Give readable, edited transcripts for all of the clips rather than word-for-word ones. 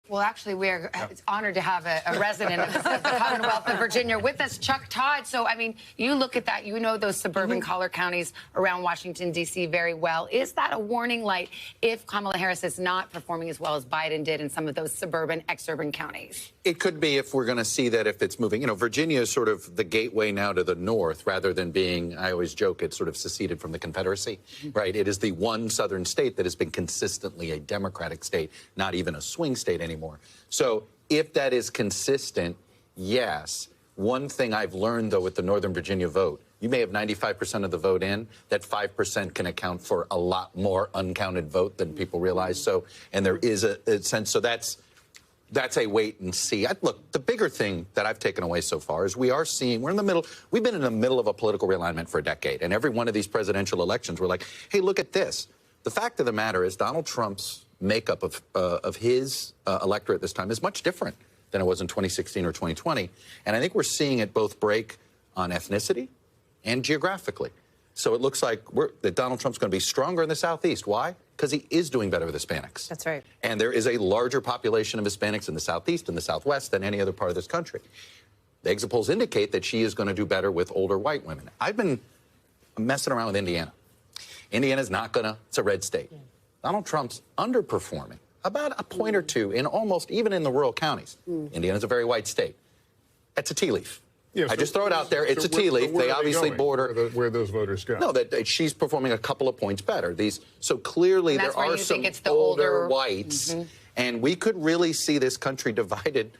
Well, actually, we're honored to have a resident of the Commonwealth of Virginia with us, Chuck Todd. So, I mean, you look at that, you know those suburban collar counties around Washington, D.C. very well. Is that a warning light if Kamala Harris is not performing as well as Biden did in some of those suburban, exurban counties? It could be if we're going to see that if it's moving. You know, Virginia is sort of the gateway now to the north rather than being, I always joke, it's sort of seceded from the Confederacy, right? It is the one southern state that has been consistently a Democratic state, not even a swing state anymore. So if that is consistent, yes. One thing I've learned, though, with the Northern Virginia vote, you may have 95% of the vote in. That 5% can account for a lot more uncounted vote than people realize. So, and there is a sense. So that's a wait and see. Look, the bigger thing that I've taken away so far is we've been in the middle of a political realignment for a decade. And every one of these presidential elections, we're like, hey, look at this. The fact of the matter is Donald Trump's makeup of his electorate this time is much different than it was in 2016 or 2020. And I think we're seeing it both break on ethnicity and geographically. So it looks like that Donald Trump's going to be stronger in the Southeast. Why? Because he is doing better with Hispanics. That's right. And there is a larger population of Hispanics in the Southeast and the Southwest than any other part of this country. The exit polls indicate that she is going to do better with older white women. I've been messing around with Indiana. Indiana's not going to, it's a red state. Yeah. Donald Trump's underperforming about a point or two in almost, even in the rural counties. Indiana's a very white state. That's a tea leaf. Yeah, I just throw it out there. It's a tea leaf. They obviously border where those voters go. No, that she's performing a couple of points better. So clearly there are some older whites, and we could really see this country divided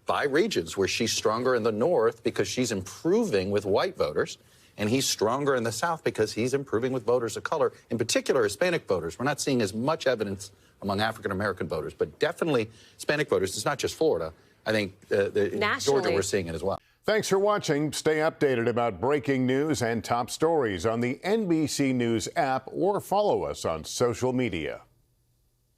by regions where she's stronger in the north because she's improving with white voters, and he's stronger in the South because he's improving with voters of color, in particular Hispanic voters. We're not seeing as much evidence among African-American voters, but definitely Hispanic voters. It's not just Florida. I think Georgia, we're seeing it as well. Thanks for watching. Stay updated about breaking news and top stories on the NBC News app or follow us on social media.